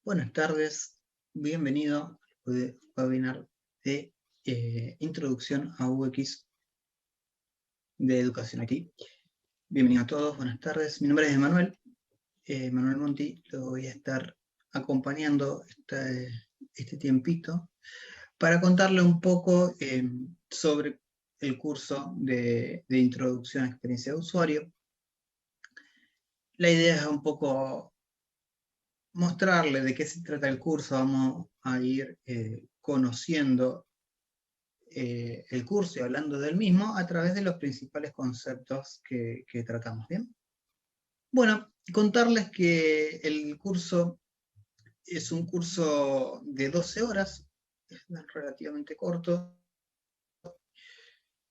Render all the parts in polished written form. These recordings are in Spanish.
Buenas tardes, bienvenido al webinar de Introducción a UX de Educación IT. Bienvenido a todos, buenas tardes. Mi nombre es Manuel Monti, lo voy a estar acompañando este tiempito para contarle un poco sobre el curso de Introducción a Experiencia de Usuario. La idea es un poco mostrarle de qué se trata el curso. Vamos a ir conociendo el curso y hablando del mismo a través de los principales conceptos que tratamos. ¿Bien? Bueno, contarles que el curso es un curso de 12 horas, es relativamente corto,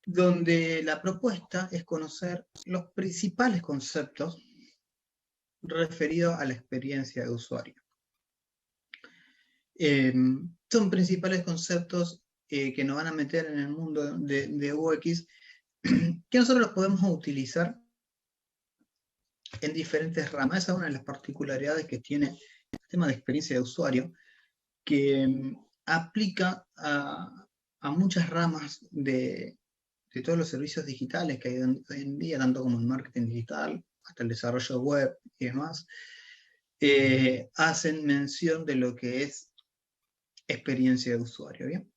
donde la propuesta es conocer los principales conceptos referidos a la experiencia de usuario. Son principales conceptos que nos van a meter en el mundo de UX, que nosotros los podemos utilizar en diferentes ramas. Esa es una de las particularidades que tiene el tema de experiencia de usuario, que aplica a muchas ramas de todos los servicios digitales que hay hoy en día, tanto como el marketing digital, hasta el desarrollo web y demás. Hacen mención de lo que es experiencia de usuario. ¿Bien?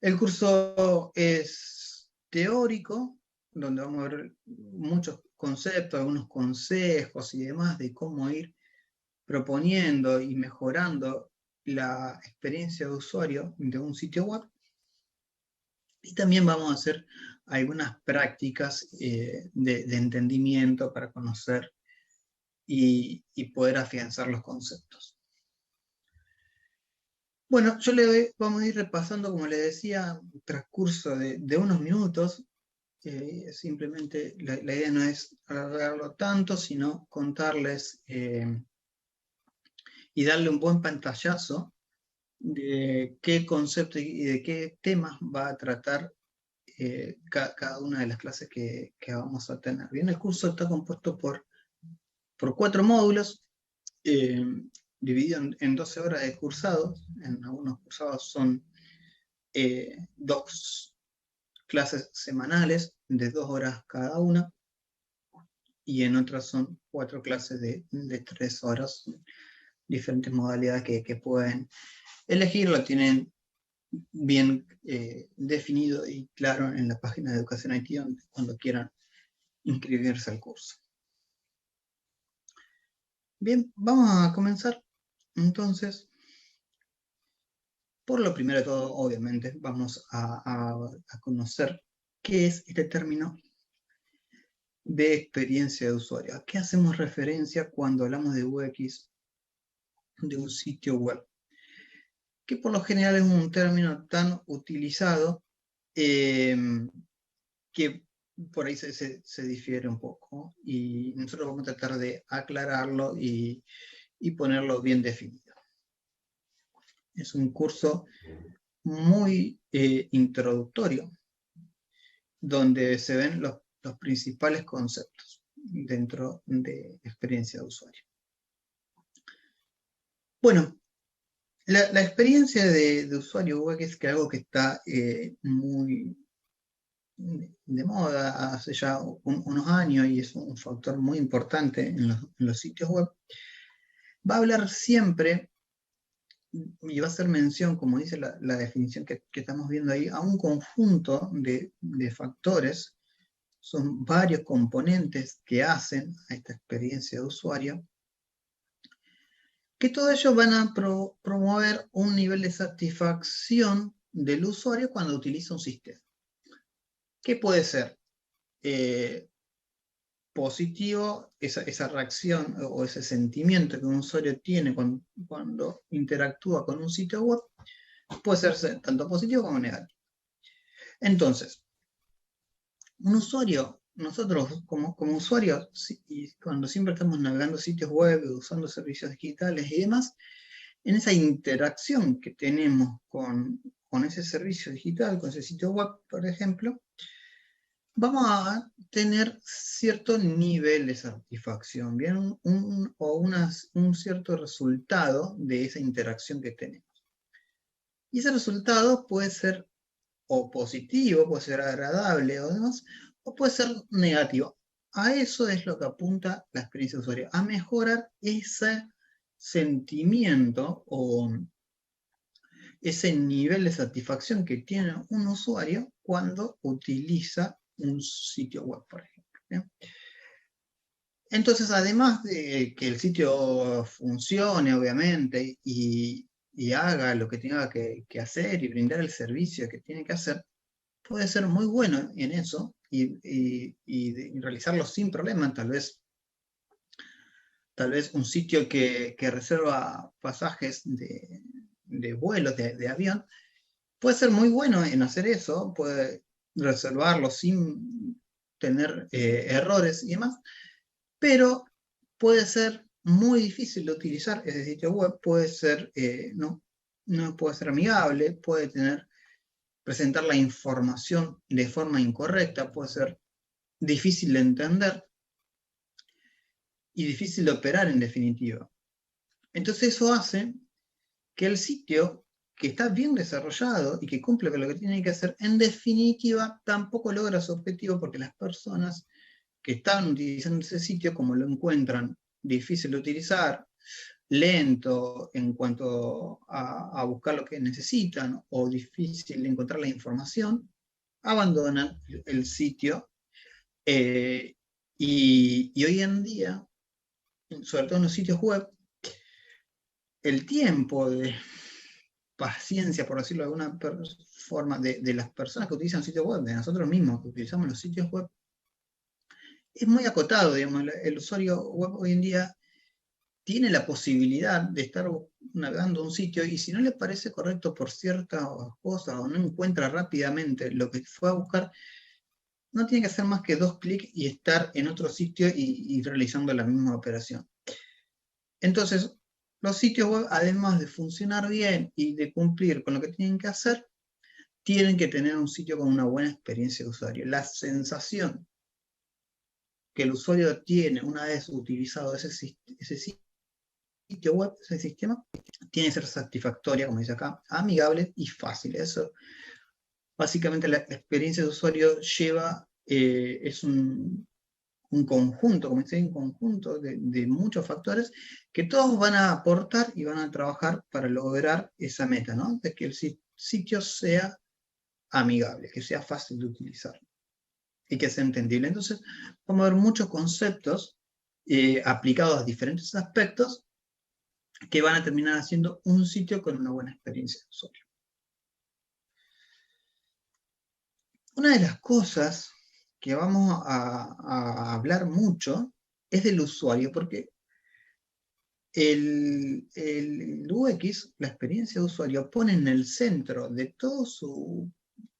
El curso es teórico, donde vamos a ver muchos conceptos, algunos consejos y demás de cómo ir proponiendo y mejorando la experiencia de usuario de un sitio web. Y también vamos a hacer algunas prácticas de entendimiento para conocer y poder afianzar los conceptos. Bueno, vamos a ir repasando, como les decía, un transcurso de unos minutos. Simplemente la idea no es alargarlo tanto, sino contarles y darle un buen pantallazo de qué conceptos y de qué temas va a tratar cada una de las clases que vamos a tener. Bien, el curso está compuesto por 4 módulos, dividido en 12 horas de cursados. En algunos cursados son 2 clases semanales de 2 horas cada una, y en otras son 4 clases de 3 horas, diferentes modalidades que pueden elegir. Lo tienen bien definido y claro en la página de Educación IT, cuando quieran inscribirse al curso. Bien, vamos a comenzar entonces. Por lo primero de todo, obviamente, vamos a conocer qué es este término de experiencia de usuario. ¿A qué hacemos referencia cuando hablamos de UX de un sitio web? Que por lo general es un término tan utilizado que por ahí se difiere un poco, y nosotros vamos a tratar de aclararlo y ponerlo bien definido. Es un curso muy introductorio, donde se ven los principales conceptos dentro de experiencia de usuario. Bueno, la experiencia de usuario UX es que algo que está muy de moda hace ya unos años, y es un factor muy importante en los sitios web. Va a hablar siempre, y va a hacer mención, como dice la definición que estamos viendo ahí, a un conjunto de factores. Son varios componentes que hacen a esta experiencia de usuario, que todos ellos van a promover un nivel de satisfacción del usuario cuando utiliza un sistema. ¿Qué puede ser? Positivo, esa reacción o ese sentimiento que un usuario tiene cuando interactúa con un sitio web, puede ser tanto positivo como negativo. Entonces, un usuario, nosotros como usuarios, y cuando siempre estamos navegando sitios web, usando servicios digitales y demás, en esa interacción que tenemos con ese servicio digital, con ese sitio web, por ejemplo, vamos a tener cierto nivel de satisfacción, ¿bien? Un cierto resultado de esa interacción que tenemos. Y ese resultado puede ser o positivo, puede ser agradable o demás, o puede ser negativo. A eso es lo que apunta la experiencia de usuario, a mejorar ese sentimiento o ese nivel de satisfacción que tiene un usuario cuando utiliza un sitio web, por ejemplo. ¿Bien? Entonces, además de que el sitio funcione, obviamente, y haga lo que tenga que hacer y brindar el servicio que tiene que hacer, puede ser muy bueno en eso y realizarlo sin problema. Tal vez un sitio que reserva pasajes de vuelos, de avión, puede ser muy bueno en hacer eso, puede reservarlo sin tener errores y demás, pero puede ser muy difícil de utilizar ese sitio web, puede ser, no puede ser amigable, puede presentar la información de forma incorrecta, puede ser difícil de entender y difícil de operar en definitiva. Entonces eso hace que el sitio que está bien desarrollado y que cumple con lo que tiene que hacer, en definitiva tampoco logra su objetivo porque las personas que están utilizando ese sitio, como lo encuentran difícil de utilizar, lento en cuanto a buscar lo que necesitan o difícil de encontrar la información, abandonan el sitio. Y hoy en día, sobre todo en los sitios web, el tiempo de paciencia, por decirlo de alguna forma, de las personas que utilizan sitios web, de nosotros mismos que utilizamos los sitios web, es muy acotado, digamos. El usuario web hoy en día tiene la posibilidad de estar navegando un sitio y si no le parece correcto por ciertas cosas o no encuentra rápidamente lo que fue a buscar, no tiene que hacer más que 2 clics y estar en otro sitio y realizando la misma operación. Entonces, los sitios web, además de funcionar bien y de cumplir con lo que tienen que hacer, tienen que tener un sitio con una buena experiencia de usuario. La sensación que el usuario tiene una vez utilizado ese sitio web, ese sistema, tiene que ser satisfactoria, como dice acá, amigable y fácil. Eso, básicamente, la experiencia de usuario es un conjunto, como dice, un conjunto de muchos factores que todos van a aportar y van a trabajar para lograr esa meta, ¿no? De que el sitio sea amigable, que sea fácil de utilizar y que sea entendible. Entonces, vamos a ver muchos conceptos aplicados a diferentes aspectos que van a terminar haciendo un sitio con una buena experiencia de usuario. Una de las cosas que vamos a hablar mucho es del usuario, porque el UX, la experiencia de usuario, pone en el centro de todo su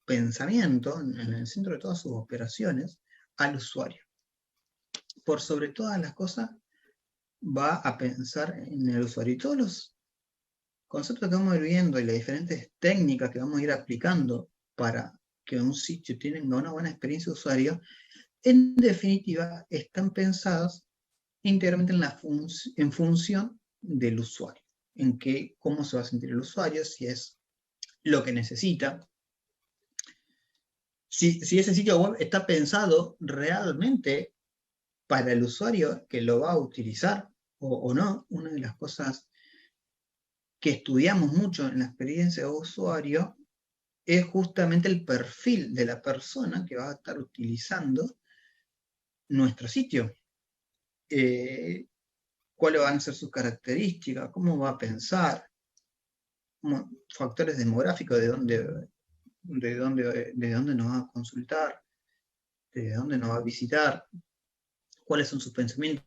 pensamiento, en el centro de todas sus operaciones, al usuario. Por sobre todas las cosas, va a pensar en el usuario. Y todos los conceptos que vamos a ir viendo y las diferentes técnicas que vamos a ir aplicando para que un sitio tenga una buena experiencia de usuario, en definitiva, están pensadas íntegramente en función del usuario, en cómo se va a sentir el usuario, si es lo que necesita, si ese sitio web está pensado realmente para el usuario que lo va a utilizar o no. Una de las cosas que estudiamos mucho en la experiencia de usuario es justamente el perfil de la persona que va a estar utilizando nuestro sitio. Cuáles van a ser sus características, cómo va a pensar, factores demográficos, de dónde nos va a consultar, de dónde nos va a visitar, cuáles son sus pensamientos,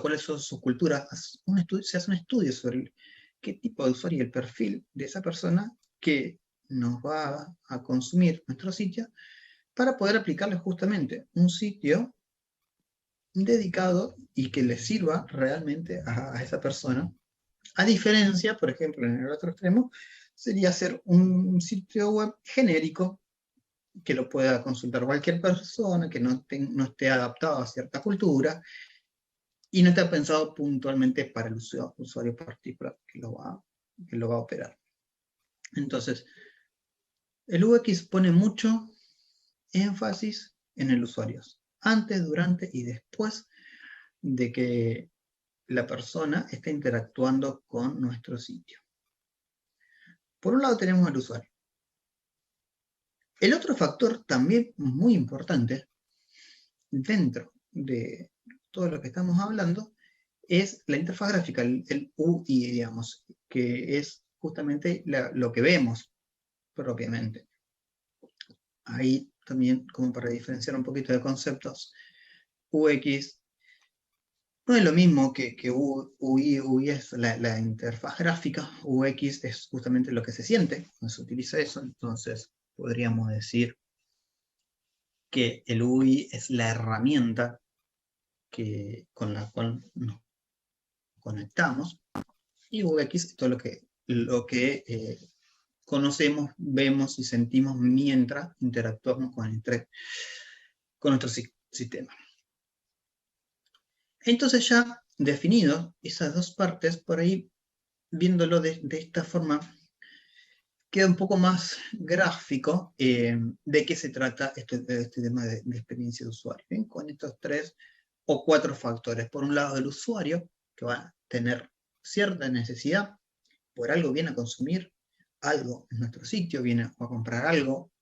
cuáles son sus culturas. Se hace un estudio sobre qué tipo de usuario y el perfil de esa persona que nos va a consumir nuestro sitio para poder aplicarle justamente un sitio dedicado y que le sirva realmente a esa persona. A diferencia, por ejemplo, en el otro extremo, sería hacer un sitio web genérico que lo pueda consultar cualquier persona, que no esté adaptado a cierta cultura, y no está pensado puntualmente para el usuario particular que lo va a operar. Entonces, el UX pone mucho énfasis en el usuario, antes, durante y después de que la persona esté interactuando con nuestro sitio. Por un lado tenemos al usuario. El otro factor también muy importante dentro de todo lo que estamos hablando es la interfaz gráfica, el UI, digamos, que es justamente lo que vemos propiamente. Ahí también, como para diferenciar un poquito de conceptos, UX no es lo mismo que UI. UI es la interfaz gráfica, UX es justamente lo que se siente cuando se utiliza eso. Entonces podríamos decir que el UI es la herramienta con la cual nos conectamos, y UX es todo lo que conocemos, vemos y sentimos mientras interactuamos con nuestro sistema. Entonces, ya definido esas dos partes, por ahí, viéndolo de esta forma, queda un poco más gráfico de qué se trata este tema de experiencia de usuario, ¿bien? Con estos 3 o 4 factores. Por un lado, el usuario, que va a tener cierta necesidad, por algo viene a consumir algo en nuestro sitio, viene a comprar algo,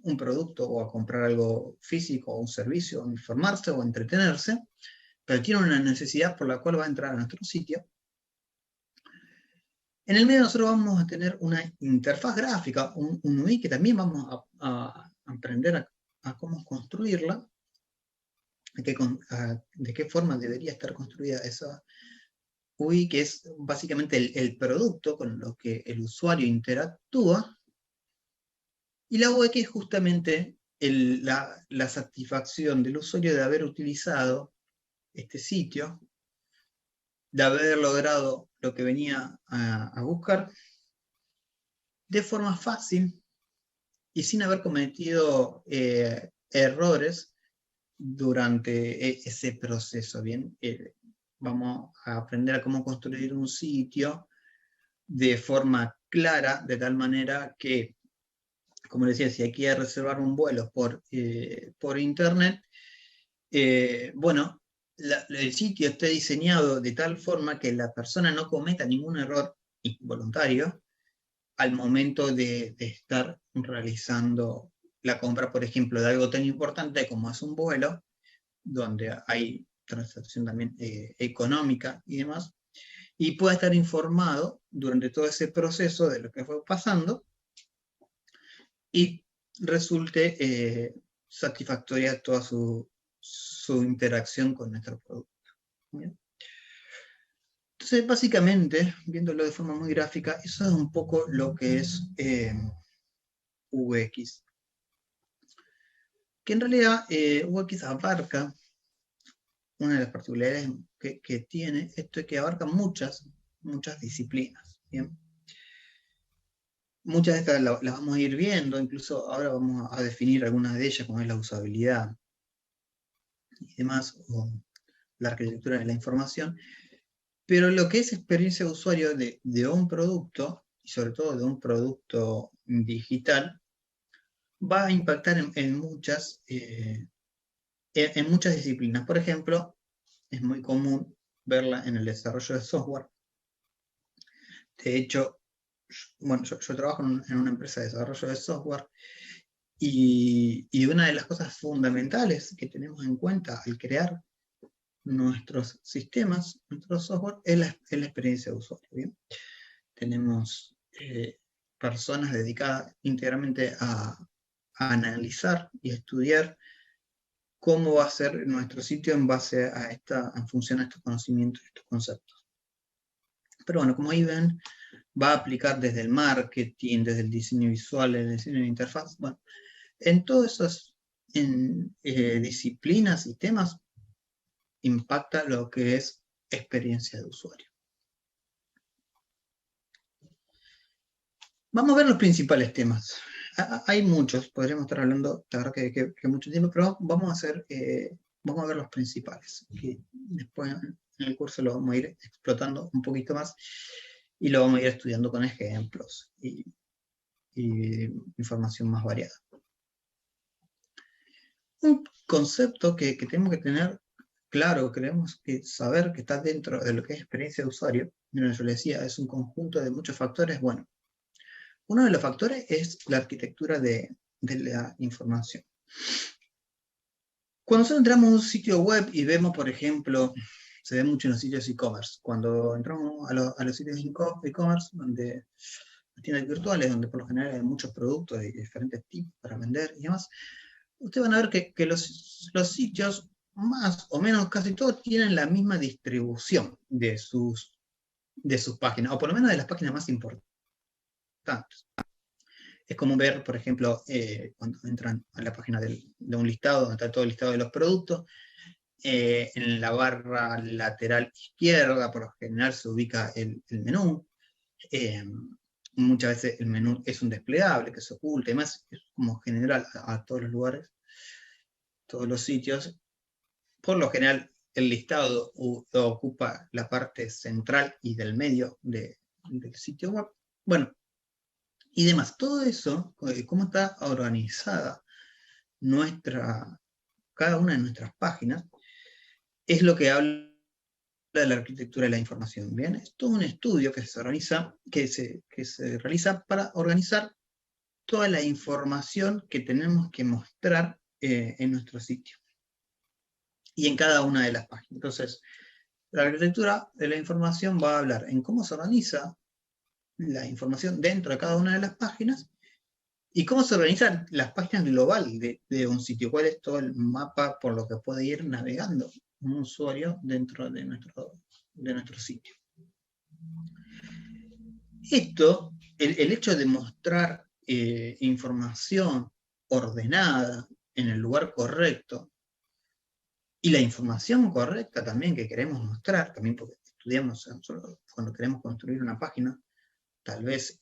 un producto, o a comprar algo físico, o un servicio, o a informarse, o a entretenerse, pero tiene una necesidad por la cual va a entrar a nuestro sitio. En el medio nosotros vamos a tener una interfaz gráfica, un UI, que también vamos a aprender a cómo construirla, de qué forma debería estar construida esa UI, que es básicamente el producto con lo que el usuario interactúa, y la UX es justamente la satisfacción del usuario de haber utilizado este sitio, de haber logrado lo que venía a buscar de forma fácil y sin haber cometido errores durante ese proceso. Bien, vamos a aprender a cómo construir un sitio de forma clara, de tal manera que, como les decía, si hay que reservar un vuelo por internet, bueno, el sitio esté diseñado de tal forma que la persona no cometa ningún error involuntario al momento de estar realizando la compra, por ejemplo, de algo tan importante como es un vuelo, donde hay transacción también económica y demás, y pueda estar informado durante todo ese proceso de lo que fue pasando y resulte satisfactoria toda su interacción con nuestro producto. ¿Bien? Entonces, básicamente, viéndolo de forma muy gráfica, eso es un poco lo que es UX. Que en realidad UX abarca, una de las particularidades que tiene, esto es que abarca muchas disciplinas. ¿Bien? Muchas de estas las vamos a ir viendo, incluso ahora vamos a definir algunas de ellas, como es la usabilidad y demás, o la arquitectura de la información. Pero lo que es experiencia de usuario de un producto, y sobre todo de un producto digital, va a impactar en muchas disciplinas. Por ejemplo, es muy común verla en el desarrollo de software. De hecho, bueno, yo trabajo en una empresa de desarrollo de software, y una de las cosas fundamentales que tenemos en cuenta al crear nuestros sistemas, nuestro software, es la experiencia de usuario. ¿Bien? Tenemos personas dedicadas íntegramente a analizar y estudiar cómo va a ser nuestro sitio en base en función a estos conocimientos, estos conceptos. Pero bueno, como ahí ven, va a aplicar desde el marketing, desde el diseño visual, el diseño de interfaz. Bueno, en todas esas disciplinas y temas impacta lo que es experiencia de usuario. Vamos a ver los principales temas. hay muchos, podríamos estar hablando, la verdad que mucho tiempo, pero vamos a ver los principales, que después en el curso lo vamos a ir explotando un poquito más y lo vamos a ir estudiando con ejemplos y información más variada. Un concepto que tenemos que tener claro, tenemos que saber que está dentro de lo que es experiencia de usuario. Mira, yo le decía, es un conjunto de muchos factores. Bueno, uno de los factores es la arquitectura de la información. Cuando nosotros entramos a un sitio web y vemos, por ejemplo, se ve mucho en los sitios e-commerce, cuando entramos a los sitios e-commerce, donde las tiendas virtuales, donde por lo general hay muchos productos de diferentes tipos para vender y demás, ustedes van a ver que los sitios, más o menos casi todos, tienen la misma distribución de sus páginas, o por lo menos de las páginas más importantes. Es como ver, por ejemplo, cuando entran a la página de un listado, donde está todo el listado de los productos, en la barra lateral izquierda, por lo general se ubica el menú. Muchas veces el menú es un desplegable que se oculta, además es como general a todos los lugares, todos los sitios. Por lo general, el listado ocupa la parte central y del medio del sitio web. Bueno, y demás. Todo eso, cómo está organizada cada una de nuestras páginas, es lo que habla de la arquitectura de la información. Bien, es todo un estudio que se realiza para organizar toda la información que tenemos que mostrar en nuestro sitio y en cada una de las páginas. Entonces, la arquitectura de la información va a hablar en cómo se organiza la información dentro de cada una de las páginas y cómo se organizan las páginas global de un sitio, cuál es todo el mapa por lo que puede ir navegando un usuario dentro de nuestro sitio. Esto, el hecho de mostrar información ordenada en el lugar correcto y la información correcta también que queremos mostrar, también porque estudiamos cuando queremos construir una página, tal vez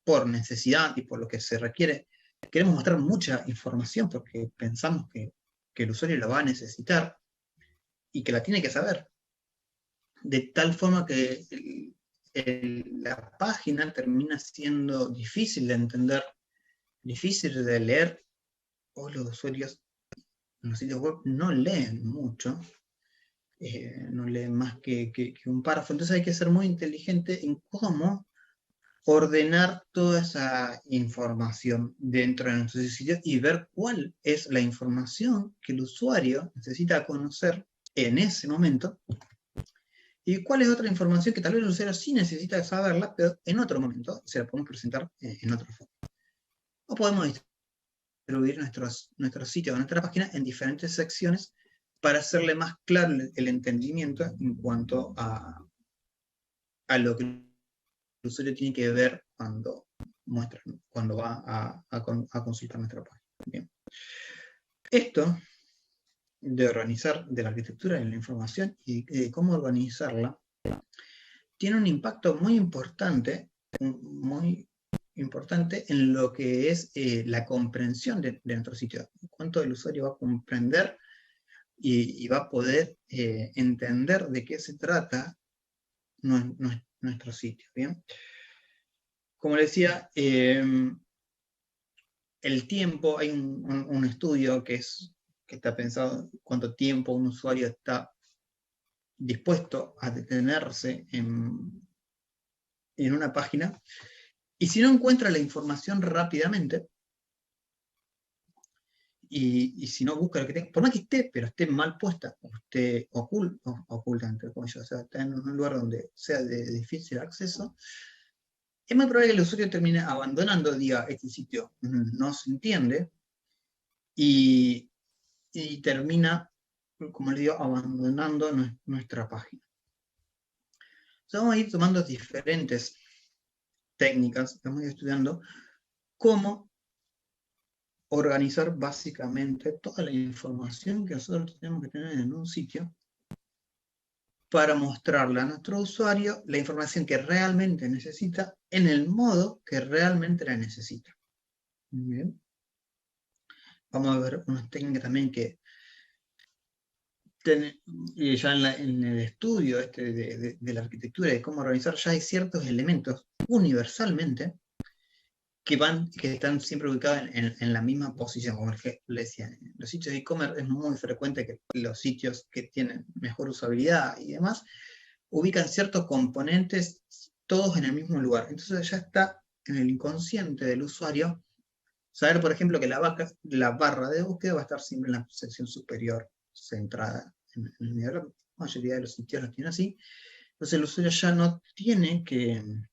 por necesidad y por lo que se requiere, queremos mostrar mucha información porque pensamos que el usuario la va a necesitar y que la tiene que saber. De tal forma que la página termina siendo difícil de entender, difícil de leer, o los usuarios en los sitios web no leen mucho, no leen más que un párrafo. Entonces hay que ser muy inteligente en cómo ordenar toda esa información dentro de nuestro sitio y ver cuál es la información que el usuario necesita conocer en ese momento y cuál es otra información que tal vez el usuario sí necesita saberla, pero en otro momento se la podemos presentar en otra forma. O podemos distribuir nuestro sitio o nuestra página en diferentes secciones para hacerle más claro el entendimiento en cuanto a lo que el usuario tiene que ver cuando va a consultar nuestra página. Bien. Esto de organizar, de la arquitectura de la información y de cómo organizarla, tiene un impacto muy importante en lo que es la comprensión de nuestro sitio. Cuánto el usuario va a comprender y va a poder entender de qué se trata nuestro sitio. ¿Bien? Como les decía, el tiempo, hay un estudio que está pensado cuánto tiempo un usuario está dispuesto a detenerse en una página, y si no encuentra la información rápidamente, y si no busca lo que tenga, por más que esté, pero esté mal puesta, o esté oculta, entre comillas, o sea, está en un lugar donde sea de difícil acceso, es muy probable que el usuario termine abandonando, diga, este sitio no se entiende, y termina, como les digo, abandonando nuestra página. Entonces vamos a ir tomando diferentes técnicas, vamos a ir estudiando cómo organizar básicamente toda la información que nosotros tenemos que tener en un sitio para mostrarle a nuestro usuario la información que realmente necesita en el modo que realmente la necesita. Bien. Vamos a ver unas técnicas también que ya en el estudio de la arquitectura y de cómo organizar, ya hay ciertos elementos universalmente que están siempre ubicados en la misma posición. Como le decía, en los sitios de e-commerce es muy frecuente que los sitios que tienen mejor usabilidad y demás ubican ciertos componentes todos en el mismo lugar. Entonces ya está en el inconsciente del usuario saber, por ejemplo, que la barra de búsqueda va a estar siempre en la sección superior, centrada en el medio. La mayoría de los sitios lo tienen así. Entonces el usuario ya no tiene que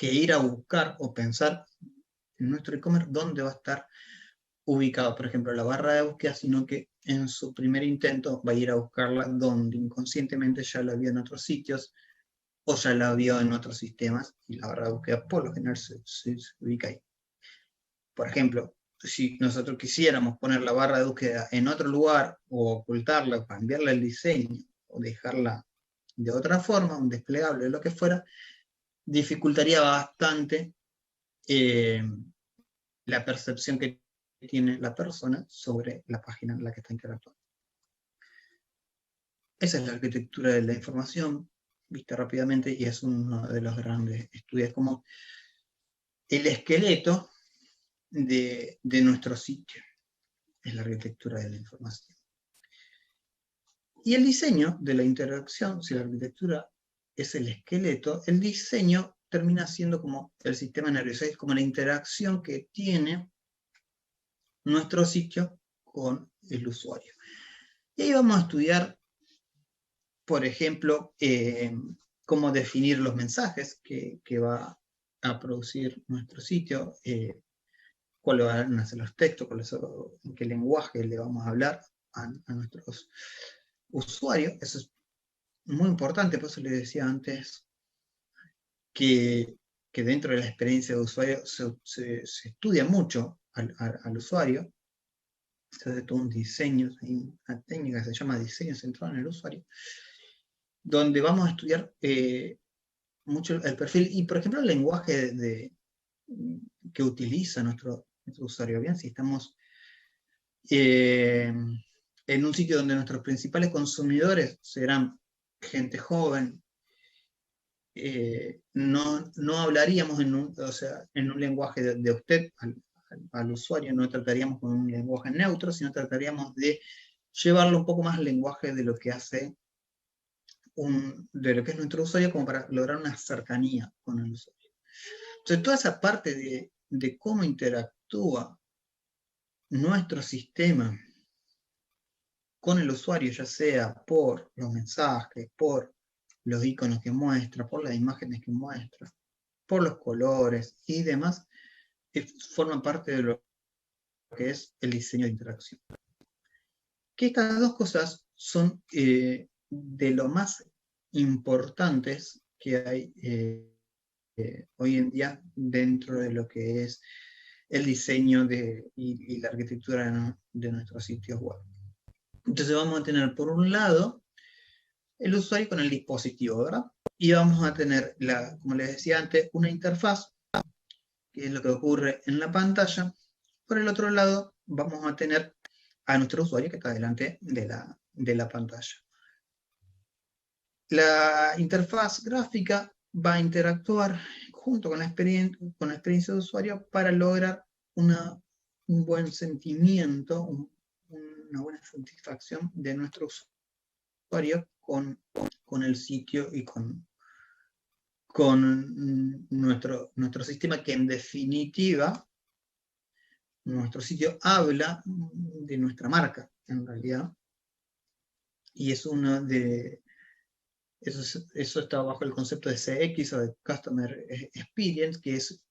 ir a buscar o pensar en nuestro e-commerce dónde va a estar ubicado, por ejemplo, la barra de búsqueda, sino que en su primer intento va a ir a buscarla donde inconscientemente ya la vio en otros sitios o ya la vio en otros sistemas y la barra de búsqueda por lo general se ubica ahí. Por ejemplo, si nosotros quisiéramos poner la barra de búsqueda en otro lugar o ocultarla, cambiarle el diseño o dejarla de otra forma, un desplegable o lo que fuera, dificultaría bastante la percepción que tiene la persona sobre la página en la que está interactuando. Esa es la arquitectura de la información, vista rápidamente, y es uno de los grandes estudios, como el esqueleto de nuestro sitio, es la arquitectura de la información. Y el diseño de la interacción, si la arquitectura es el esqueleto, el diseño termina siendo como el sistema nervioso, es como la interacción que tiene nuestro sitio con el usuario. Y ahí vamos a estudiar, por ejemplo, cómo definir los mensajes que va a producir nuestro sitio, cuáles van a ser los textos, en qué lenguaje le vamos a hablar a nuestros usuarios. Eso es muy importante, por eso les decía antes que dentro de la experiencia de usuario se estudia mucho al usuario. Se hace todo un diseño, hay una técnica que se llama diseño centrado en el usuario, donde vamos a estudiar mucho el perfil y, por ejemplo, el lenguaje que utiliza nuestro usuario. Bien, si estamos en un sitio donde nuestros principales consumidores serán gente joven, no hablaríamos en un lenguaje de usted al usuario, no trataríamos con un lenguaje neutro, sino trataríamos de llevarlo un poco más al lenguaje de lo que hace de lo que es nuestro usuario, como para lograr una cercanía con el usuario. Entonces, toda esa parte de cómo interactúa nuestro sistema con el usuario, ya sea por los mensajes, por los iconos que muestra, por las imágenes que muestra, por los colores y demás, forman parte de lo que es el diseño de interacción. Que estas dos cosas son de lo más importantes que hay hoy en día dentro de lo que es el diseño y la arquitectura de nuestros sitios web. Entonces vamos a tener por un lado el usuario con el dispositivo, ¿verdad? Y vamos a tener, como les decía antes, una interfaz, que es lo que ocurre en la pantalla. Por el otro lado vamos a tener a nuestro usuario que está delante de la pantalla. La interfaz gráfica va a interactuar junto con la experiencia de usuario para lograr un buen sentimiento, una buena satisfacción de nuestro usuario con el sitio y con nuestro sistema, que en definitiva nuestro sitio habla de nuestra marca, en realidad, y es uno de eso está bajo el concepto de CX o de Customer Experience, que es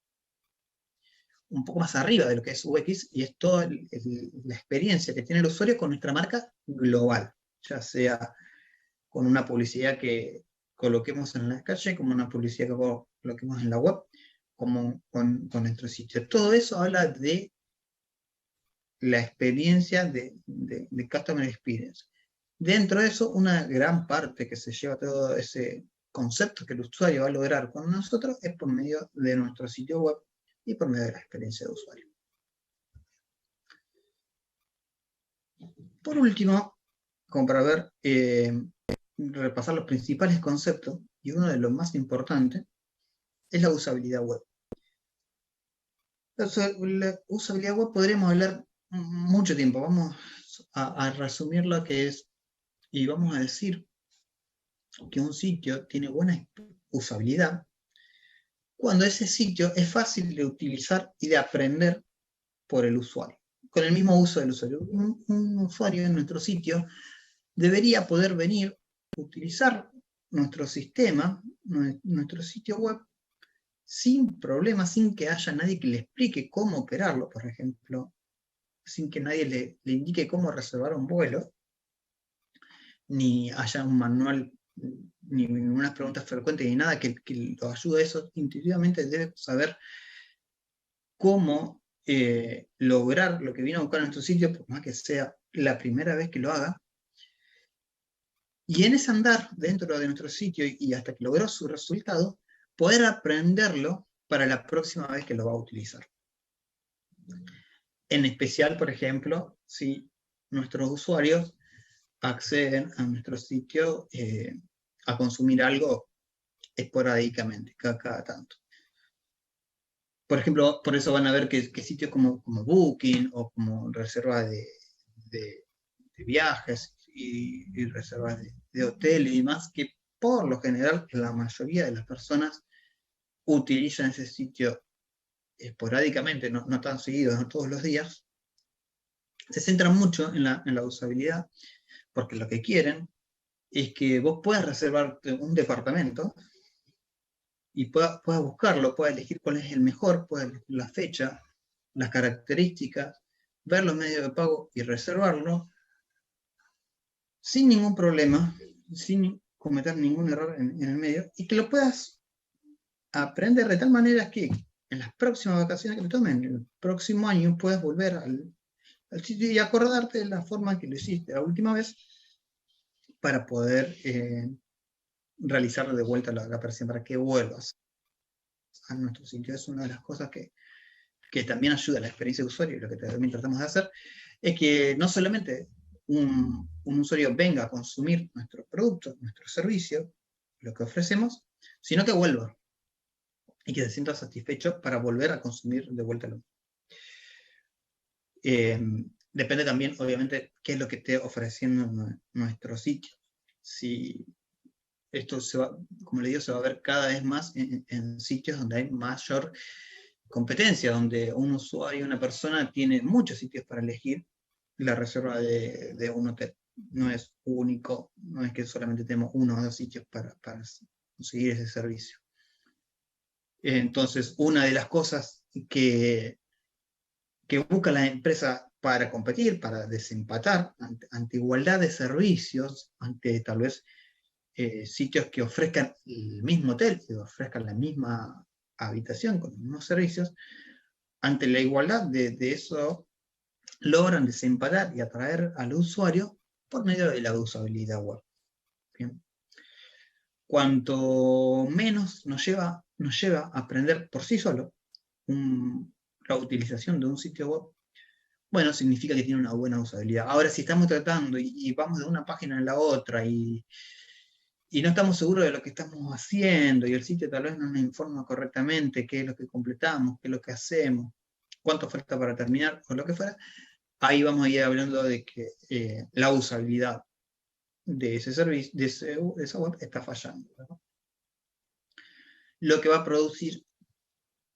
un poco más arriba de lo que es UX, y es toda la experiencia que tiene el usuario con nuestra marca global, ya sea con una publicidad que coloquemos en la calle, como una publicidad que coloquemos en la web, como con nuestro sitio. Todo eso habla de la experiencia de Customer Experience. Dentro de eso, una gran parte que se lleva todo ese concepto que el usuario va a lograr con nosotros es por medio de nuestro sitio web y por medio de la experiencia de usuario. Por último, como para ver, repasar los principales conceptos, y uno de los más importantes es la usabilidad web. La usabilidad web podremos hablar mucho tiempo. Vamos a resumir lo que es, y vamos a decir que un sitio tiene buena usabilidad cuando ese sitio es fácil de utilizar y de aprender por el usuario, con el mismo uso del usuario. Un usuario en nuestro sitio debería poder venir, utilizar nuestro sistema, nuestro sitio web, sin problemas, sin que haya nadie que le explique cómo operarlo, por ejemplo, sin que nadie le indique cómo reservar un vuelo, ni haya un manual, ni unas preguntas frecuentes, ni nada que lo ayude a eso. Intuitivamente debe saber cómo lograr lo que viene a buscar en nuestro sitio, por más que sea la primera vez que lo haga. Y en ese andar dentro de nuestro sitio y hasta que logró su resultado, poder aprenderlo para la próxima vez que lo va a utilizar. En especial, por ejemplo, si nuestros usuarios acceden a nuestro sitio a consumir algo esporádicamente, cada tanto. Por ejemplo, por eso van a ver que sitios como Booking o como reservas de viajes y reservas de hotel y demás, que por lo general la mayoría de las personas utilizan ese sitio esporádicamente, no tan seguido, no todos los días, se centran mucho en la usabilidad, porque lo que quieren es que vos puedas reservarte un departamento y puedas buscarlo, puedas elegir cuál es el mejor, puedas elegir la fecha, las características, ver los medios de pago y reservarlo sin ningún problema, sin cometer ningún error en el medio, y que lo puedas aprender de tal manera que en las próximas vacaciones que te tomen, el próximo año, puedas volver al sitio y acordarte de la forma que lo hiciste la última vez para poder realizar de vuelta la operación, para que vuelvas a nuestro sitio. Es una de las cosas que también ayuda a la experiencia de usuario, y lo que también tratamos de hacer es que no solamente un usuario venga a consumir nuestro producto, nuestro servicio, lo que ofrecemos, sino que vuelva y que se sienta satisfecho para volver a consumir de vuelta lo mismo. Depende también, obviamente, qué es lo que esté ofreciendo nuestro sitio. Si esto se va, como le digo, se va a ver cada vez más en sitios donde hay mayor competencia, donde un usuario, una persona tiene muchos sitios para elegir la reserva de un hotel. No es único, no es que solamente tenemos uno o dos sitios para conseguir ese servicio. Entonces, una de las cosas que busca la empresa para competir, para desempatar, ante igualdad de servicios, ante tal vez sitios que ofrezcan el mismo hotel, que ofrezcan la misma habitación con los mismos servicios, ante la igualdad de eso, logran desempatar y atraer al usuario por medio de la usabilidad web. ¿Bien? Cuanto menos nos lleva a aprender por sí solo la utilización de un sitio web, bueno, significa que tiene una buena usabilidad. Ahora, si estamos tratando y vamos de una página a la otra y no estamos seguros de lo que estamos haciendo y el sitio tal vez no nos informa correctamente qué es lo que completamos, qué es lo que hacemos, cuánto falta para terminar o lo que fuera, ahí vamos a ir hablando de que la usabilidad de ese servicio, de esa web, está fallando, ¿verdad? Lo que va a producir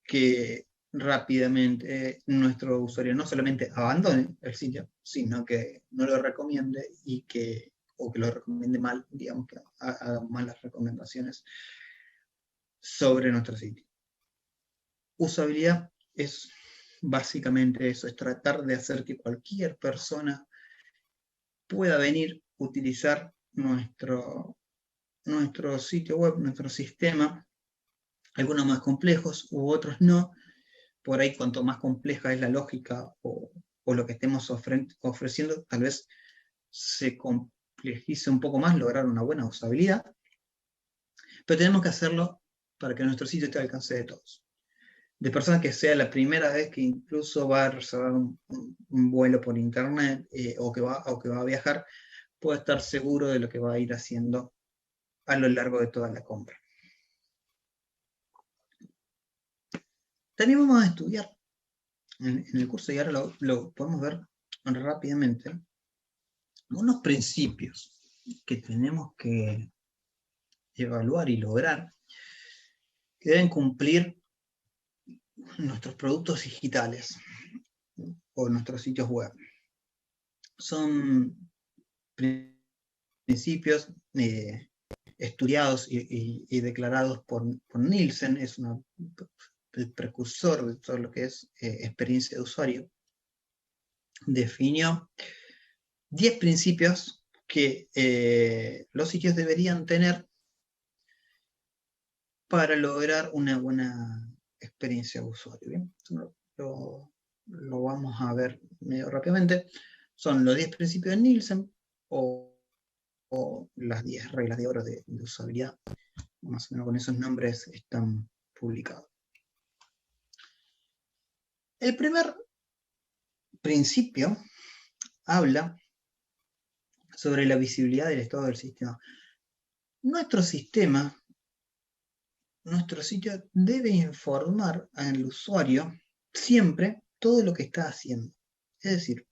que rápidamente nuestro usuario no solamente abandone el sitio, sino que no lo recomiende o que lo recomiende mal, digamos, que haga malas recomendaciones sobre nuestro sitio. Usabilidad es básicamente eso, es tratar de hacer que cualquier persona pueda venir, utilizar nuestro sitio web, nuestro sistema, algunos más complejos u otros no. Por ahí, cuanto más compleja es la lógica o lo que estemos ofreciendo, tal vez se complique complejice un poco más lograr una buena usabilidad, pero tenemos que hacerlo para que nuestro sitio esté al alcance de todos. De personas que sea la primera vez que incluso va a reservar un vuelo por internet o que va a viajar, pueda estar seguro de lo que va a ir haciendo a lo largo de toda la compra. También vamos a estudiar en el curso, y ahora lo podemos ver rápidamente, unos principios que tenemos que evaluar y lograr, que deben cumplir nuestros productos digitales o nuestros sitios web. Son principios estudiados y declarados por Nielsen, es el precursor de todo lo que es experiencia de usuario. Definió 10 principios que los sitios deberían tener para lograr una buena experiencia de usuario. ¿Bien? Lo vamos a ver medio rápidamente. Son los 10 principios de Nielsen o las 10 reglas de oro de usabilidad. Más o menos con esos nombres están publicados. El primer principio habla sobre la visibilidad del estado del sistema. Nuestro sitio debe informar al usuario siempre todo lo que está haciendo. Es decir,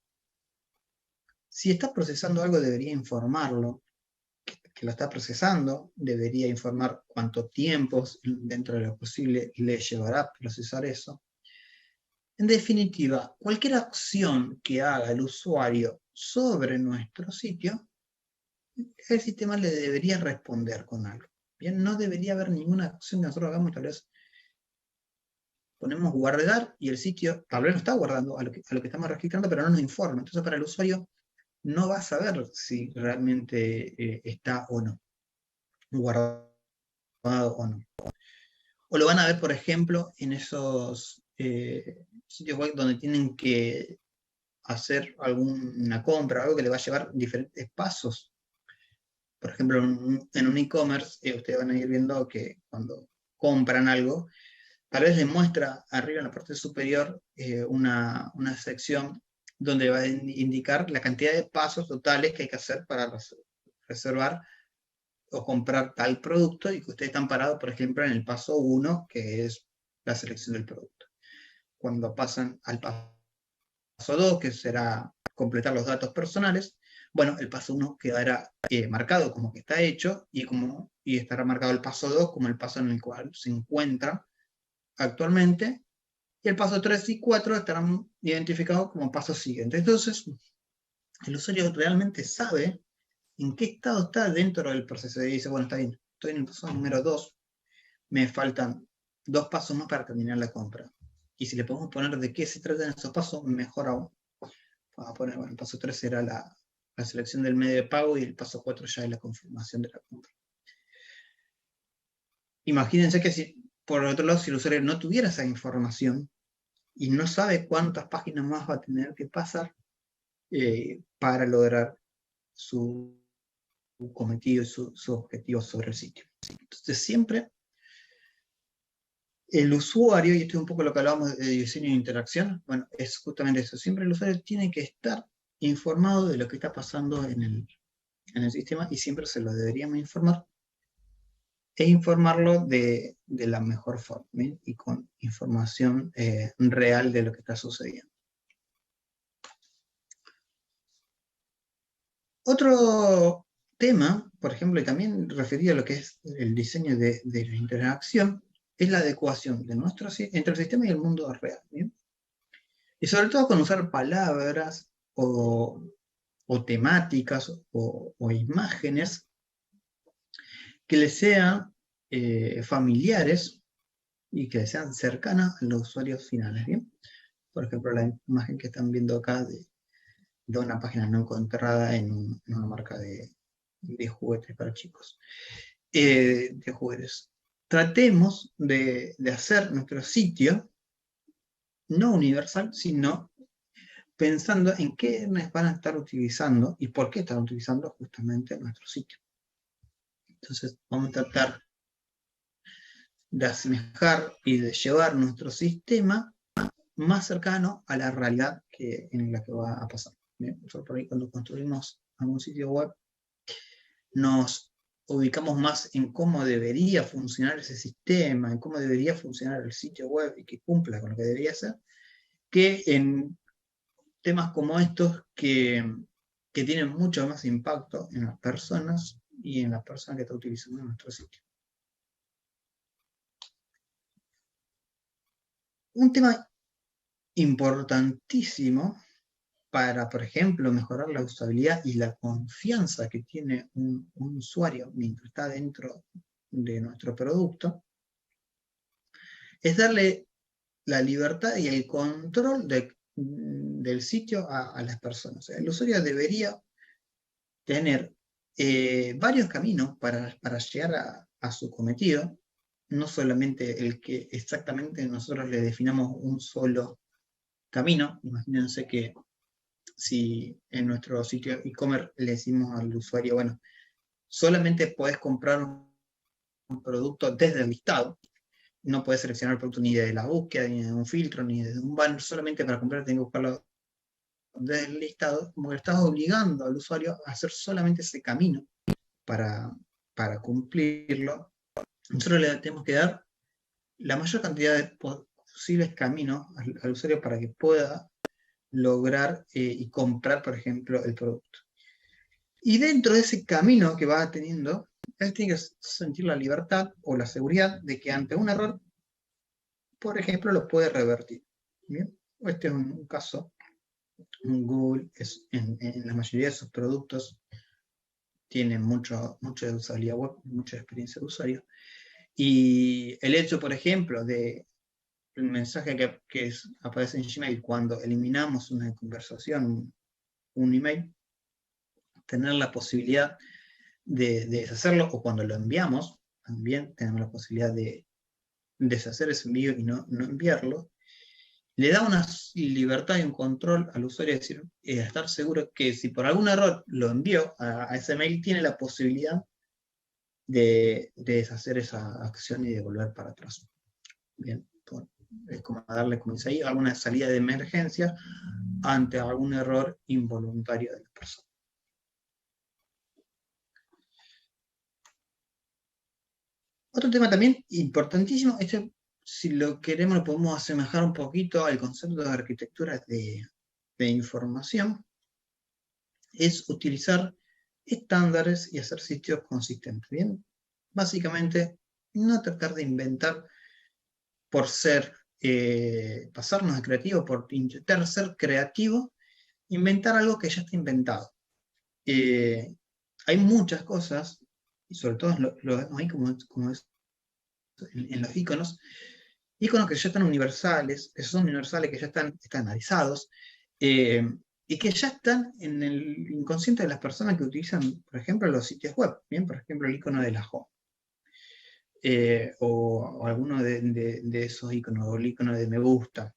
si está procesando algo, debería informarlo que lo está procesando, debería informar cuánto tiempo dentro de lo posible le llevará procesar eso. En definitiva, cualquier acción que haga el usuario sobre nuestro sitio, el sistema le debería responder con algo. Bien, no debería haber ninguna acción que nosotros hagamos, tal vez ponemos guardar y el sitio tal vez no está guardando a lo que estamos registrando, pero no nos informa. Entonces para el usuario no va a saber si realmente está o no guardado o no. O lo van a ver, por ejemplo, en esos sitios web donde tienen que hacer alguna compra, algo que le va a llevar diferentes pasos. Por ejemplo, en un e-commerce, ustedes van a ir viendo que cuando compran algo, tal vez les muestra arriba en la parte superior una sección donde va a indicar la cantidad de pasos totales que hay que hacer para reservar o comprar tal producto, y que ustedes están parados, por ejemplo, en el paso 1, que es la selección del producto. Cuando pasan al paso 2, que será completar los datos personales, bueno, el paso 1 quedará marcado como que está hecho, y estará marcado el paso 2 como el paso en el cual se encuentra actualmente, y el paso 3 y 4 estarán identificados como pasos siguientes. Entonces, el usuario realmente sabe en qué estado está dentro del proceso, y dice, bueno, está bien, estoy en el paso número 2, me faltan 2 pasos más para terminar la compra. Y si le podemos poner de qué se tratan esos pasos, mejor aún. Vamos a poner, bueno, el paso 3 será la selección del medio de pago, y el paso 4 ya es la confirmación de la compra. Imagínense que si, por otro lado, si el usuario no tuviera esa información y no sabe cuántas páginas más va a tener que pasar para lograr su cometido y su objetivo sobre el sitio. Entonces siempre el usuario, y esto es un poco lo que hablábamos de diseño de interacción, bueno, es justamente eso, siempre el usuario tiene que estar informado de lo que está pasando en el sistema, y siempre se lo deberíamos informar, e informarlo de la mejor forma, ¿bien? Y con información real de lo que está sucediendo. Otro tema, por ejemplo, y también referido a lo que es el diseño de la interacción, es la adecuación de entre el sistema y el mundo real. ¿Bien? Y sobre todo con usar palabras o temáticas o imágenes que les sean familiares y que sean cercanas a los usuarios finales. ¿Bien? Por ejemplo, la imagen que están viendo acá de una página no encontrada en una marca de juguetes para chicos, de juguetes. Tratemos de hacer nuestro sitio no universal, sino pensando en qué van a estar utilizando y por qué están utilizando justamente nuestro sitio. Entonces vamos a tratar de asemejar y de llevar nuestro sistema más cercano a la realidad en la que va a pasar. ¿Bien? Nosotros por ahí cuando construimos algún sitio web nos ubicamos más en cómo debería funcionar ese sistema, en cómo debería funcionar el sitio web y que cumpla con lo que debería ser, que en temas como estos que tienen mucho más impacto en las personas y en la persona que está utilizando nuestro sitio. Un tema importantísimo para, por ejemplo, mejorar la usabilidad y la confianza que tiene un usuario mientras está dentro de nuestro producto, es darle la libertad y el control del sitio a las personas. O sea, el usuario debería tener varios caminos para llegar a su cometido, no solamente el que exactamente nosotros le definamos un solo camino. Imagínense que si en nuestro sitio e-commerce le decimos al usuario, bueno, solamente podés comprar un producto desde el listado, no podés seleccionar el producto ni de la búsqueda, ni de un filtro, ni de un banner, solamente para comprar tengo que buscarlo desde el listado, como que estás obligando al usuario a hacer solamente ese camino para cumplirlo. Nosotros le tenemos que dar la mayor cantidad de posibles caminos al usuario para que pueda lograr y comprar, por ejemplo, el producto. Y dentro de ese camino que va teniendo, él tiene que sentir la libertad o la seguridad de que ante un error, por ejemplo, lo puede revertir. ¿Bien? Este es un caso. Google en la mayoría de sus productos tiene mucho de usabilidad web, mucha experiencia de usuario. Y el hecho, por ejemplo, de el mensaje que aparece en Gmail cuando eliminamos una conversación, un email, tener la posibilidad de deshacerlo, o cuando lo enviamos, también tenemos la posibilidad de deshacer ese envío y no enviarlo, le da una libertad y un control al usuario, es decir, estar seguro que si por algún error lo envió a ese mail, tiene la posibilidad de deshacer esa acción y de volver para atrás. Bien, es como darle, como dice ahí, alguna salida de emergencia ante algún error involuntario de la persona. Otro tema también importantísimo, si lo queremos lo podemos asemejar un poquito al concepto de arquitectura de información, es utilizar estándares y hacer sitios consistentes. Bien, básicamente no tratar de inventar por pasarnos de creativo, por intentar ser creativo, inventar algo que ya está inventado. Hay muchas cosas, y sobre todo lo vemos ahí como es en los iconos que ya están universales, que son universales, que ya están estandarizados, y que ya están en el inconsciente de las personas que utilizan, por ejemplo, los sitios web. Bien, por ejemplo, el icono de la home. O alguno de esos iconos, o el icono de me gusta.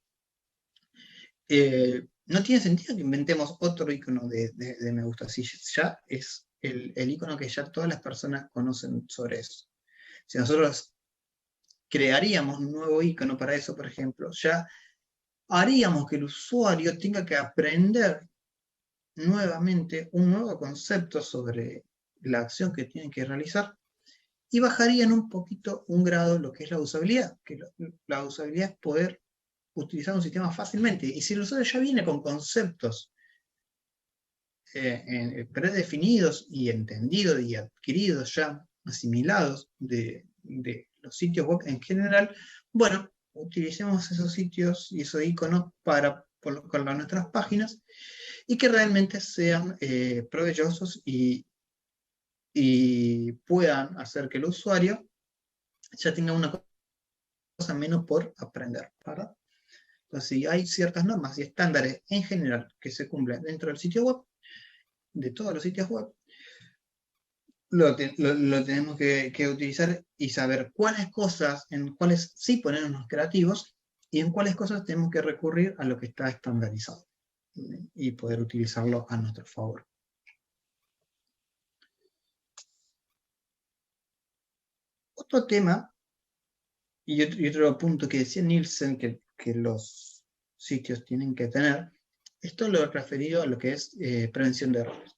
No tiene sentido que inventemos otro icono de me gusta, si ya es el icono que ya todas las personas conocen sobre eso. Si nosotros crearíamos un nuevo icono para eso, por ejemplo, ya haríamos que el usuario tenga que aprender nuevamente un nuevo concepto sobre la acción que tiene que realizar, y bajarían un poquito, un grado, lo que es la usabilidad, que la usabilidad es poder utilizar un sistema fácilmente. Y si el usuario ya viene con conceptos predefinidos y entendidos y adquiridos ya, asimilados de los sitios web en general, bueno, utilicemos esos sitios y esos iconos para colocarlo en nuestras páginas y que realmente sean provechosos y puedan hacer que el usuario ya tenga una cosa menos por aprender, ¿verdad? Entonces, si hay ciertas normas y estándares en general que se cumplen dentro del sitio web, de todos los sitios web, lo tenemos que utilizar y saber en cuáles sí ponernos creativos y en cuáles cosas tenemos que recurrir a lo que está estandarizado. y poder utilizarlo a nuestro favor. Otro tema, y otro punto que decía Nielsen que los sitios tienen que tener, esto lo referido a lo que es prevención de errores.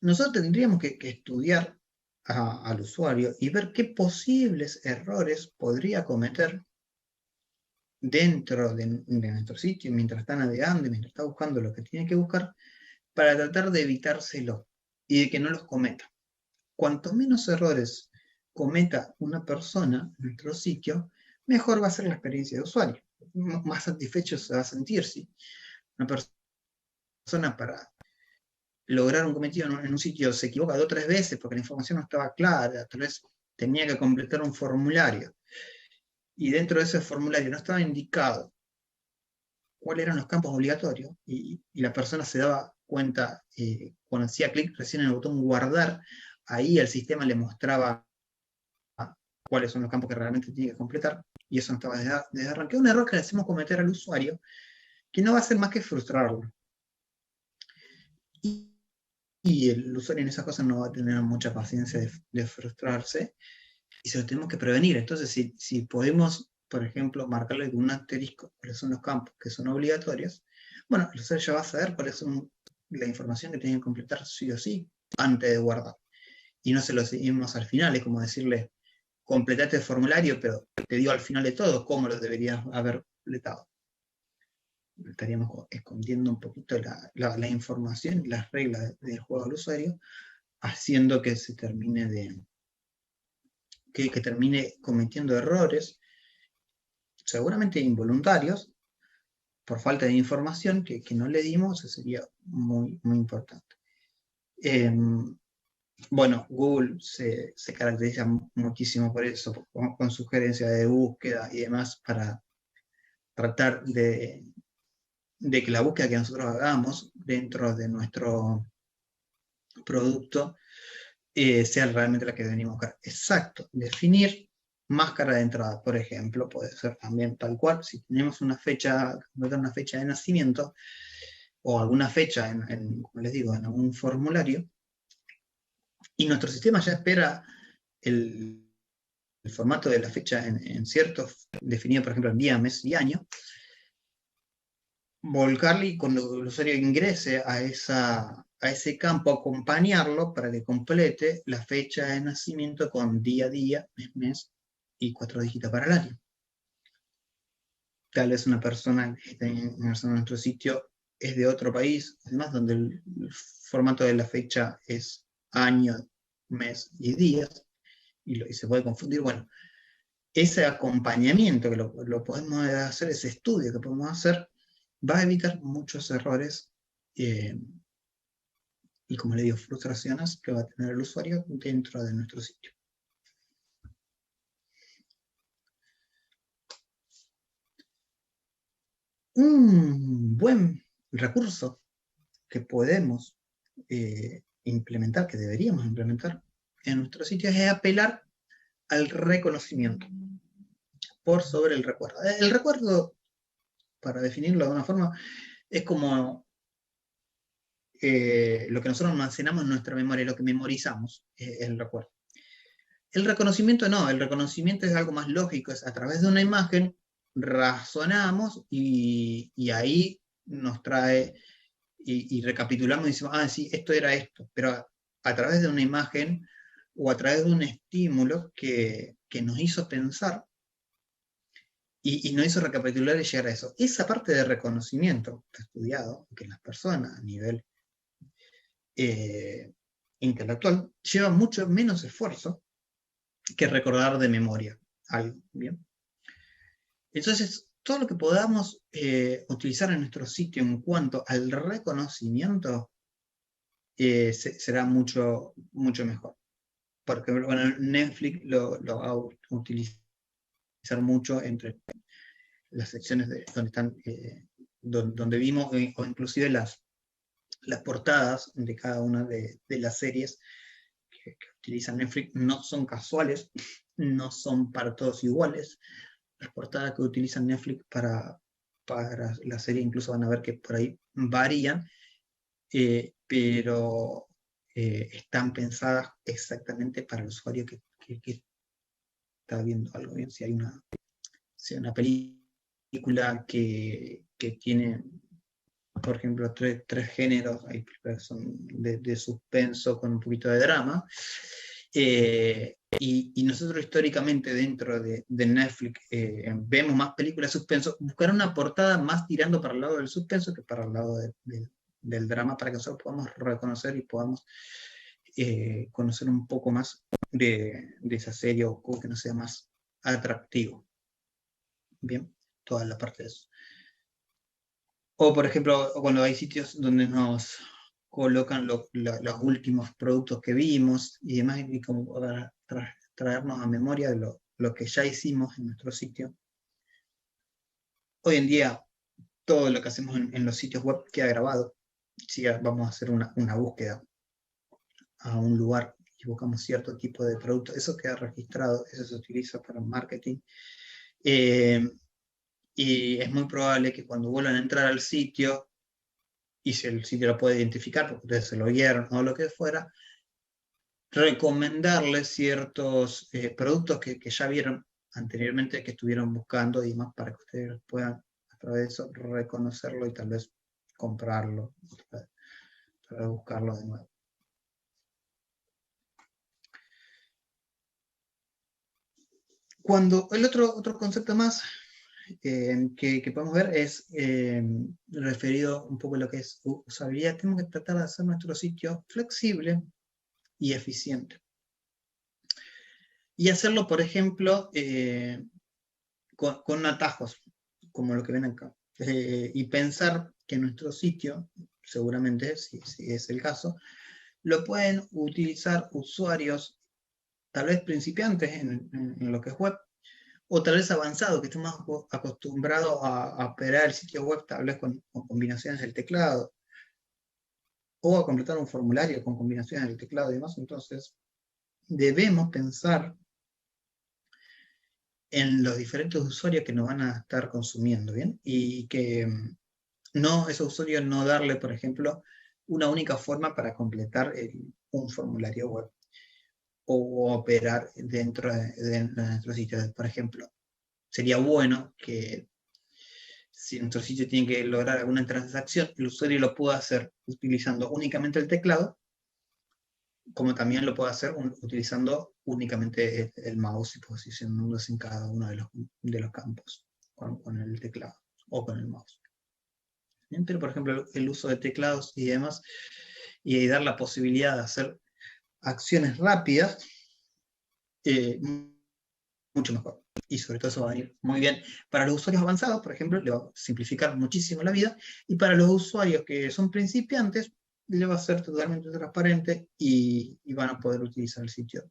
Nosotros tendríamos que estudiar al usuario y ver qué posibles errores podría cometer dentro de nuestro sitio, mientras está navegando y mientras está buscando lo que tiene que buscar, para tratar de evitárselo y de que no los cometa. Cuanto menos errores cometa una persona en nuestro sitio, mejor va a ser la experiencia de usuario. Más satisfecho se va a sentir. ¿Sí? Una persona para lograr un cometido en un sitio se equivoca 2 o 3 veces porque la información no estaba clara, tal vez tenía que completar un formulario y dentro de ese formulario no estaba indicado cuáles eran los campos obligatorios y la persona se daba cuenta cuando hacía clic recién en el botón guardar, ahí el sistema le mostraba cuáles son los campos que realmente tiene que completar y eso no estaba desde arranque. Un error que le hacemos cometer al usuario que no va a hacer más que frustrarlo. Y el usuario en esas cosas no va a tener mucha paciencia de frustrarse y se lo tenemos que prevenir. Entonces, si podemos, por ejemplo, marcarle con un asterisco cuáles son los campos que son obligatorios, bueno, el usuario ya va a saber cuáles son la información que tiene que completar sí o sí antes de guardar. Y no se lo seguimos al final, es como decirle, completate el formulario, pero te digo al final de todo cómo lo deberías haber completado. Estaríamos escondiendo un poquito la información y las reglas del juego al usuario, haciendo que se termine que termine cometiendo errores, seguramente involuntarios, por falta de información que no le dimos. Eso sería muy, muy importante. Bueno, Google se caracteriza muchísimo por eso, con sugerencias de búsqueda y demás, para tratar de que la búsqueda que nosotros hagamos dentro de nuestro producto sea realmente la que venimos a buscar. Exacto, definir máscara de entrada, por ejemplo, puede ser también tal cual. Si tenemos una fecha de nacimiento o alguna fecha, como les digo, en algún formulario, y nuestro sistema ya espera el formato de la fecha en cierto definido, por ejemplo, en día, mes y año, volcarle y cuando el usuario ingrese a ese campo, acompañarlo para que complete la fecha de nacimiento con día, mes y 4 dígitos para el año. Tal vez una persona que está ingresando a nuestro sitio es de otro país, además donde el formato de la fecha es año, mes y días, y se puede confundir. Bueno, ese acompañamiento que lo podemos hacer, ese estudio que podemos hacer, va a evitar muchos errores y, como le digo, frustraciones que va a tener el usuario dentro de nuestro sitio. Un buen recurso que podemos implementar, que deberíamos implementar en nuestro sitio, es apelar al reconocimiento por sobre el recuerdo. El recuerdo, para definirlo de una forma, es como lo que nosotros almacenamos en nuestra memoria, lo que memorizamos, el recuerdo. El reconocimiento no, el reconocimiento es algo más lógico, es a través de una imagen, razonamos y ahí nos trae y recapitulamos y decimos, ah, sí, esto era esto, pero a través de una imagen o a través de un estímulo que nos hizo pensar y nos hizo recapitular y llegar a eso. Esa parte de reconocimiento está estudiado, que las personas a nivel intelectual lleva mucho menos esfuerzo que recordar de memoria algo, ¿bien? Entonces, todo lo que podamos utilizar en nuestro sitio en cuanto al reconocimiento será mucho, mucho mejor. Porque, bueno, Netflix lo va a utilizar mucho entre las secciones donde están, donde vimos, o inclusive las portadas de cada una de las series que utilizan Netflix no son casuales, no son para todos iguales. Las portadas que utilizan Netflix para para la serie, incluso van a ver que por ahí varían, pero están pensadas exactamente para el usuario que está viendo algo bien. Si hay una película que tiene, por ejemplo, tres géneros, hay películas que son de suspenso con un poquito de drama, y nosotros históricamente dentro de Netflix vemos más películas de suspenso, buscar una portada más tirando para el lado del suspenso que para el lado del drama, para que nosotros podamos reconocer y podamos conocer un poco más de esa serie, o que nos sea más atractivo. Bien, toda la parte de eso. O por ejemplo, cuando hay sitios donde nos colocan los últimos productos que vimos y demás, y como para traernos a memoria de lo que ya hicimos en nuestro sitio. Hoy en día, todo lo que hacemos en los sitios web queda grabado. Si vamos a hacer una búsqueda a un lugar y buscamos cierto tipo de producto, eso queda registrado, eso se utiliza para marketing. Y es muy probable que cuando vuelvan a entrar al sitio, y si el sitio lo puede identificar porque ustedes se lo vieron o lo que fuera, recomendarles ciertos productos que ya vieron anteriormente, que estuvieron buscando y demás, para que ustedes puedan a través de eso reconocerlo y tal vez comprarlo para buscarlo de nuevo. Cuando el otro concepto más que podemos ver es referido un poco a lo que es usabilidad. Tenemos que tratar de hacer nuestro sitio flexible y eficiente. Y hacerlo, por ejemplo, con atajos, como lo que ven acá. Y pensar que nuestro sitio, seguramente, si es el caso, lo pueden utilizar usuarios, tal vez principiantes en lo que es web, o tal vez avanzados, que estén más acostumbrados a operar el sitio web, tal vez con combinaciones del teclado, o a completar un formulario con combinaciones del teclado y demás. Entonces, debemos pensar en los diferentes usuarios que nos van a estar consumiendo, ¿bien? Y que no, esos usuarios no darle, por ejemplo, una única forma para completar un formulario web o operar dentro de nuestro sitio. Por ejemplo, sería bueno que si nuestro sitio tiene que lograr alguna transacción, el usuario lo pueda hacer utilizando únicamente el teclado, como también lo puede hacer utilizando únicamente el mouse y posicionándose en cada uno de los campos con el teclado o con el mouse. Bien, pero por ejemplo el uso de teclados y demás, y dar la posibilidad de hacer acciones rápidas, mucho mejor. Y sobre todo eso va a venir muy bien para los usuarios avanzados, por ejemplo, le va a simplificar muchísimo la vida, y para los usuarios que son principiantes, le va a ser totalmente transparente y van a poder utilizar el sitio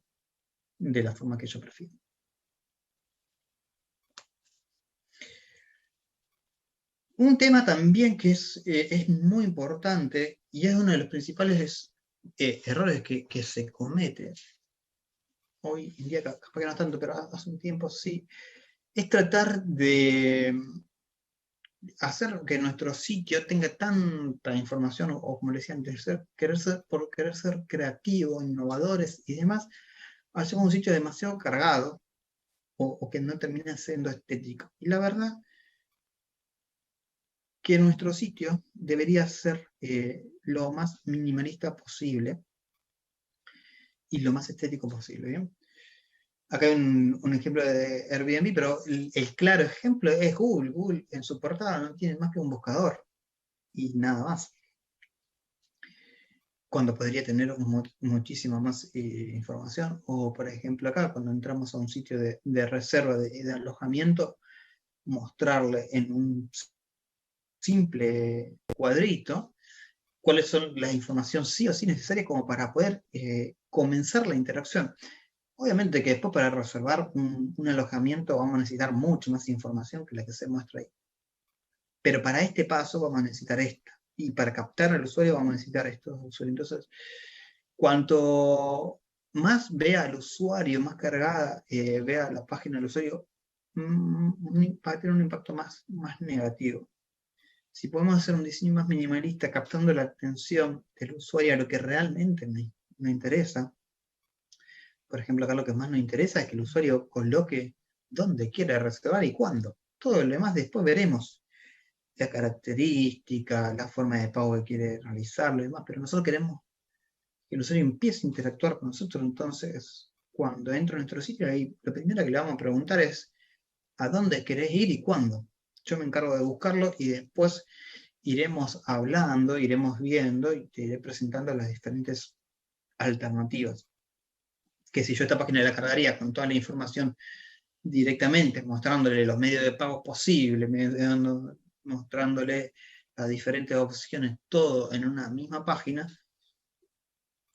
de la forma que ellos prefieren. Un tema también que es muy importante, y es uno de los principales errores que se comete hoy en día, capaz que no tanto, pero hace un tiempo sí, es tratar de hacer que nuestro sitio tenga tanta información, o como le decía antes, por querer ser creativos, innovadores y demás, hacemos un sitio demasiado cargado, o que no termina siendo estético. Y la verdad que nuestro sitio debería ser lo más minimalista posible y lo más estético posible, ¿bien? Acá hay un ejemplo de Airbnb, pero el claro ejemplo es Google. Google en su portada no tiene más que un buscador y nada más, cuando podría tener muchísima más información. O por ejemplo acá, cuando entramos a un sitio de reserva de alojamiento, mostrarle en un simple cuadrito cuáles son las informaciones sí o sí necesarias como para poder comenzar la interacción. Obviamente que después, para reservar un alojamiento, vamos a necesitar mucho más información que la que se muestra ahí. Pero para este paso vamos a necesitar esta. Y para captar al usuario vamos a necesitar estos usuarios. Entonces, cuanto más vea al usuario, más cargada vea la página del usuario, va a tener un impacto más negativo. Si podemos hacer un diseño más minimalista, captando la atención del usuario a lo que realmente me interesa, por ejemplo, acá lo que más nos interesa es que el usuario coloque dónde quiere reservar y cuándo. Todo lo demás después veremos la característica, la forma de pago que quiere realizarlo y demás, pero nosotros queremos que el usuario empiece a interactuar con nosotros. Entonces, cuando entro a nuestro sitio, ahí lo primero que le vamos a preguntar es ¿a dónde querés ir y cuándo? Yo me encargo de buscarlo y después iremos hablando, iremos viendo y te iré presentando las diferentes alternativas. Que si yo esta página la cargaría con toda la información directamente, mostrándole los medios de pago posibles, mostrándole las diferentes opciones, todo en una misma página,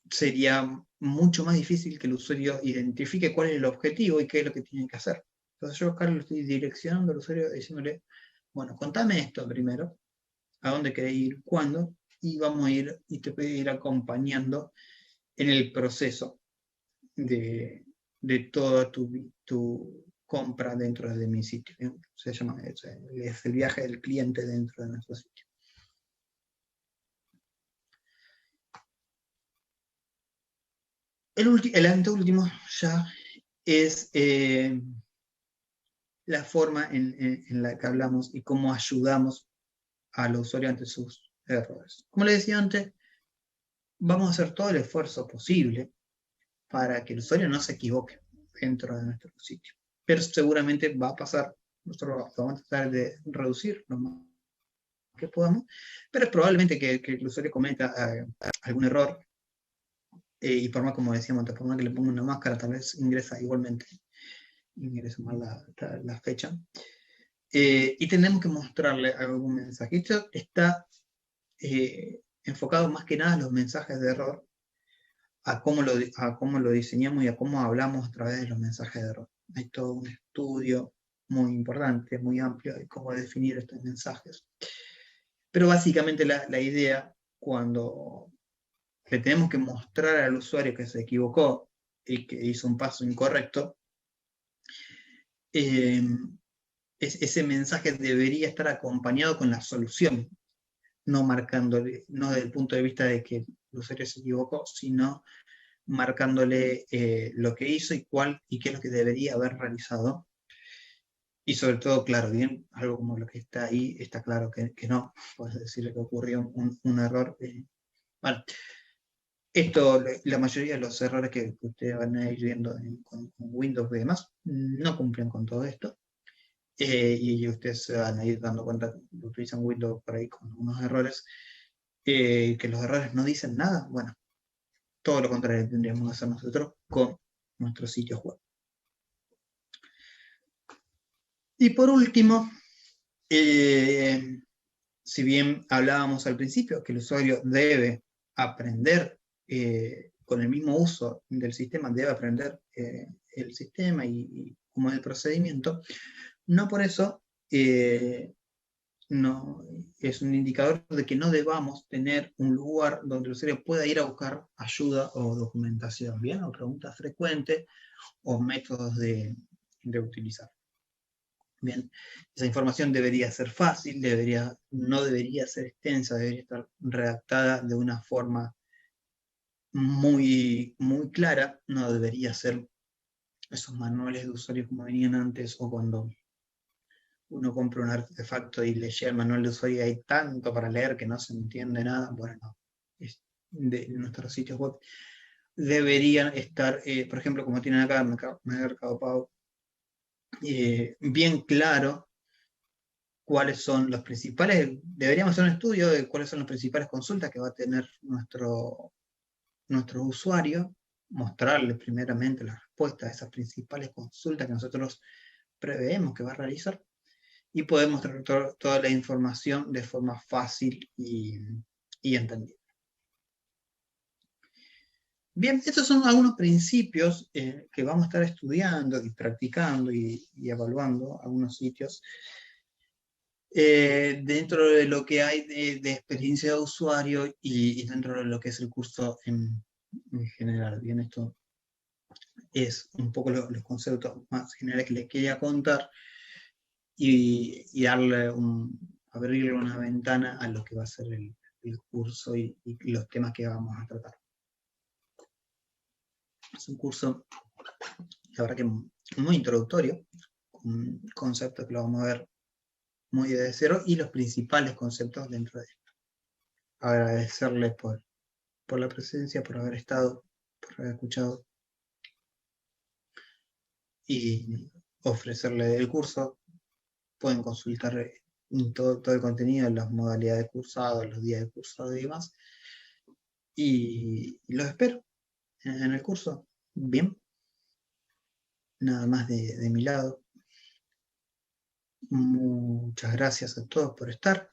sería mucho más difícil que el usuario identifique cuál es el objetivo y qué es lo que tiene que hacer. Entonces yo acá lo estoy direccionando al usuario diciéndole, bueno, contame esto primero, a dónde querés ir, cuándo, y vamos a ir, y te voy a ir acompañando en el proceso de toda tu compra dentro de mi sitio. Se llama, es el viaje del cliente dentro de nuestro sitio. El anteúltimo ya es la forma en la que hablamos y cómo ayudamos al usuario ante sus errores. Como les decía antes, vamos a hacer todo el esfuerzo posible para que el usuario no se equivoque dentro de nuestro sitio. Pero seguramente va a pasar, nosotros vamos a tratar de reducir lo más que podamos, pero es probablemente que el usuario cometa algún error y por más, como decíamos, por más que le ponga una máscara, tal vez ingresa igualmente, ingresa mal la fecha. Y tenemos que mostrarle algún mensaje. Esto está enfocado más que nada a los mensajes de error, a cómo lo diseñamos y a cómo hablamos a través de los mensajes de error. Hay todo un estudio muy importante, muy amplio de cómo definir estos mensajes. Pero básicamente la idea, cuando le tenemos que mostrar al usuario que se equivocó y que hizo un paso incorrecto, ese mensaje debería estar acompañado con la solución, no marcándole, no desde el punto de vista de que el usuario se equivocó, sino marcándole lo que hizo y qué es lo que debería haber realizado. Y sobre todo, claro, bien, algo como lo que está ahí, está claro que no, puedes decirle que ocurrió un error. Bueno, esto, la mayoría de los errores que ustedes van a ir viendo con Windows y demás, no cumplen con todo esto. Y ustedes se van a ir dando cuenta que utilizan Windows por ahí con unos errores, que los errores no dicen nada. Bueno, todo lo contrario tendríamos que hacer nosotros con nuestros sitios web. Y por último, si bien hablábamos al principio que el usuario debe aprender con el mismo uso del sistema, debe aprender el sistema y cómo es el procedimiento, no por eso no, es un indicador de que no debamos tener un lugar donde el usuario pueda ir a buscar ayuda o documentación, ¿bien? O preguntas frecuentes o métodos de utilizar. Bien, esa información debería ser fácil, no debería ser extensa, debería estar redactada de una forma muy clara, no debería ser esos manuales de usuario como venían antes, o cuando uno compra un artefacto y le llega el manual de usuario y hay tanto para leer que no se entiende nada. Bueno, no. De nuestros sitios web deberían estar, por ejemplo, como tienen acá Mercado Pago, bien claro cuáles son los principales, deberíamos hacer un estudio de cuáles son las principales consultas que va a tener nuestro usuario, mostrarle primeramente la respuesta a esas principales consultas que nosotros preveemos que va a realizar, y poder mostrar toda la información de forma fácil y entendible. Bien, estos son algunos principios que vamos a estar estudiando y practicando y evaluando algunos sitios dentro de lo que hay de experiencia de usuario y dentro de lo que es el curso en general. Bien, esto es un poco los conceptos más generales que les quería contar. y abrirle una ventana a lo que va a ser el curso y los temas que vamos a tratar. Es un curso, la verdad que muy introductorio, un concepto que lo vamos a ver muy de cero y los principales conceptos dentro de esto. Agradecerles por la presencia, por haber estado, por haber escuchado y ofrecerle el curso. Pueden consultar todo el contenido, las modalidades de cursado, los días de cursado y demás. Y los espero en el curso. Bien. Nada más de mi lado. Muchas gracias a todos por estar.